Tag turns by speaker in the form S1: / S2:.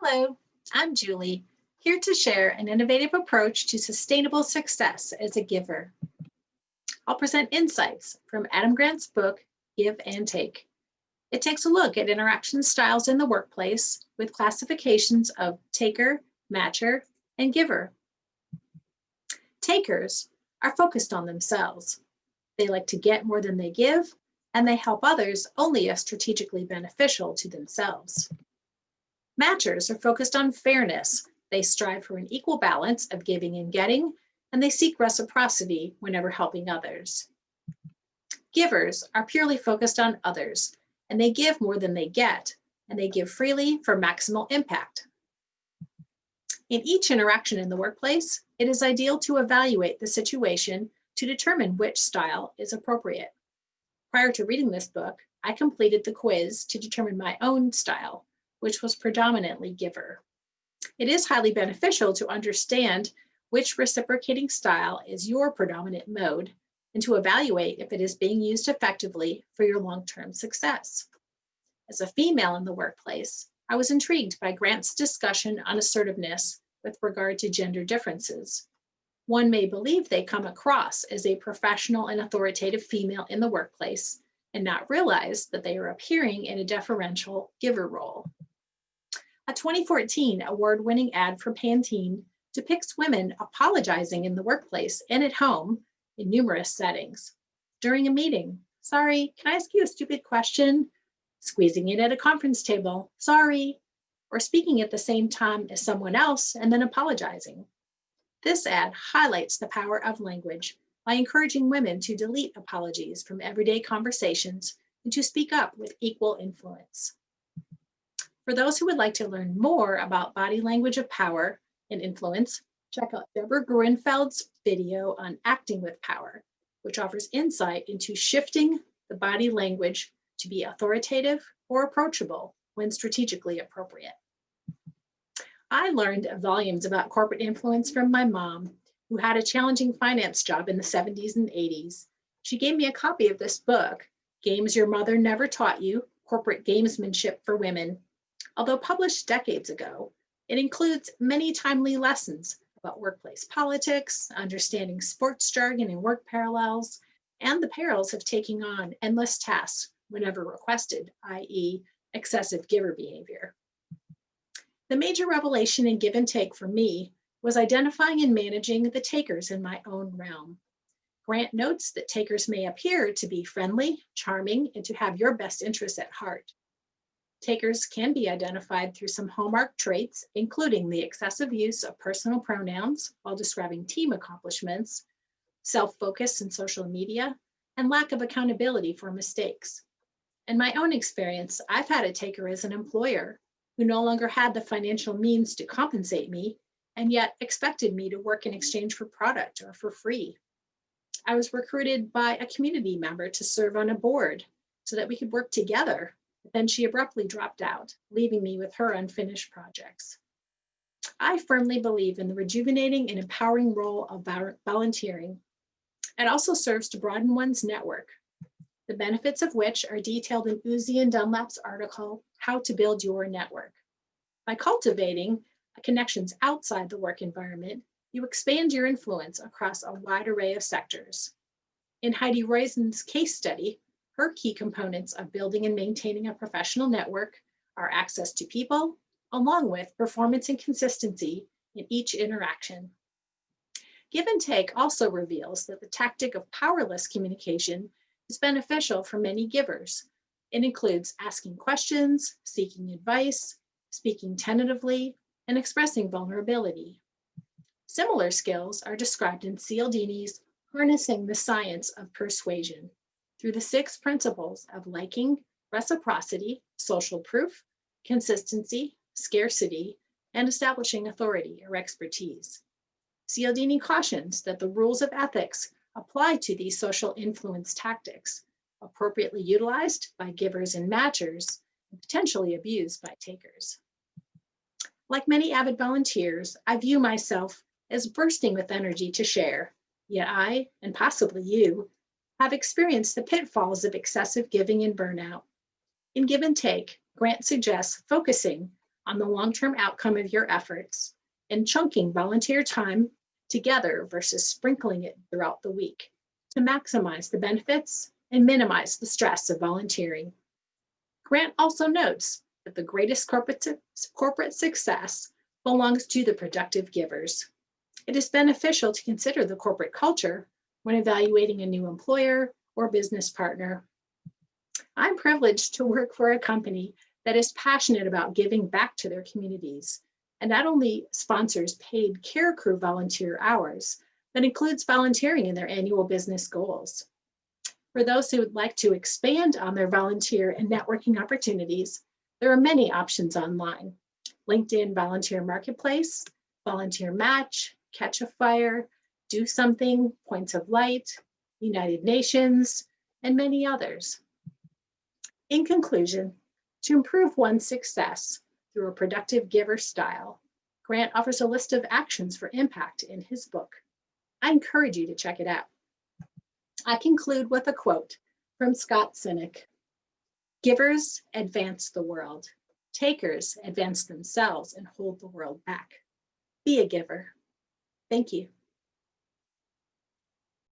S1: Hello, I'm Julie, here to share an innovative approach to sustainable success as a giver. I'll present insights from Adam Grant's book, Give and Take. It takes a look at interaction styles in the workplace with classifications of taker, matcher, and giver. Takers are focused on themselves. They like to get more than they give, and they help others only if strategically beneficial to themselves. Matchers are focused on fairness. They strive for an equal balance of giving and getting, and they seek reciprocity whenever helping others. Givers are purely focused on others, and they give more than they get, and they give freely for maximal impact. In each interaction in the workplace, it is ideal to evaluate the situation to determine which style is appropriate. Prior to reading this book, I completed the quiz to determine my own style, which was predominantly giver. It is highly beneficial to understand which reciprocating style is your predominant mode and to evaluate if it is being used effectively for your long-term success. As a female in the workplace, I was intrigued by Grant's discussion on assertiveness with regard to gender differences. One may believe they come across as a professional and authoritative female in the workplace and not realize that they are appearing in a deferential giver role. A 2014 award-winning ad for Pantene depicts women apologizing in the workplace and at home in numerous settings. During a meeting, sorry, can I ask you a stupid question? Squeezing in at a conference table, sorry, or speaking at the same time as someone else and then apologizing. This ad highlights the power of language by encouraging women to delete apologies from everyday conversations and to speak up with equal influence. For those who would like to learn more about body language of power and influence, check out Deborah Gruenfeld's video on acting with power, which offers insight into shifting the body language to be authoritative or approachable when strategically appropriate. I learned volumes about corporate influence from my mom, who had a challenging finance job in the 70s and 80s. She gave me a copy of this book, Games Your Mother Never Taught You, Corporate Gamesmanship for Women. Although published decades ago, it includes many timely lessons about workplace politics, understanding sports jargon and work parallels, and the perils of taking on endless tasks whenever requested, i.e., excessive giver behavior. The major revelation in Give and Take for me was identifying and managing the takers in my own realm. Grant notes that takers may appear to be friendly, charming, and to have your best interests at heart. Takers can be identified through some hallmark traits, including the excessive use of personal pronouns while describing team accomplishments, self-focus in social media, and lack of accountability for mistakes. In my own experience, I've had a taker as an employer who no longer had the financial means to compensate me and yet expected me to work in exchange for product or for free. I was recruited by a community member to serve on a board so that we could work together. Then she abruptly dropped out, leaving me with her unfinished projects. I firmly believe in the rejuvenating and empowering role of volunteering. It also serves to broaden one's network, the benefits of which are detailed in Uzi and Dunlap's article, How to Build Your Network. By cultivating connections outside the work environment, you expand your influence across a wide array of sectors. In Heidi Roizen's case study, her key components of building and maintaining a professional network are access to people, along with performance and consistency in each interaction. Give and Take also reveals that the tactic of powerless communication is beneficial for many givers. It includes asking questions, seeking advice, speaking tentatively, and expressing vulnerability. Similar skills are described in Cialdini's Harnessing the Science of Persuasion through the 6 principles of liking, reciprocity, social proof, consistency, scarcity, and establishing authority or expertise. Cialdini cautions that the rules of ethics apply to these social influence tactics, appropriately utilized by givers and matchers, and potentially abused by takers. Like many avid volunteers, I view myself as bursting with energy to share, yet I, and possibly you, have experienced the pitfalls of excessive giving and burnout. In Give and Take, Grant suggests focusing on the long-term outcome of your efforts and chunking volunteer time together versus sprinkling it throughout the week to maximize the benefits and minimize the stress of volunteering. Grant also notes that the greatest corporate success belongs to the productive givers. It is beneficial to consider the corporate culture when evaluating a new employer or business partner. I'm privileged to work for a company that is passionate about giving back to their communities and not only sponsors paid care crew volunteer hours, but includes volunteering in their annual business goals. For those who would like to expand on their volunteer and networking opportunities, there are many options online. LinkedIn Volunteer Marketplace, Volunteer Match, Catch a Fire, Do Something, Points of Light, United Nations, and many others. In conclusion, to improve one's success through a productive giver style, Grant offers a list of actions for impact in his book. I encourage you to check it out. I conclude with a quote from Scott Sinek. Givers advance the world. Takers advance themselves and hold the world back. Be a giver. Thank you.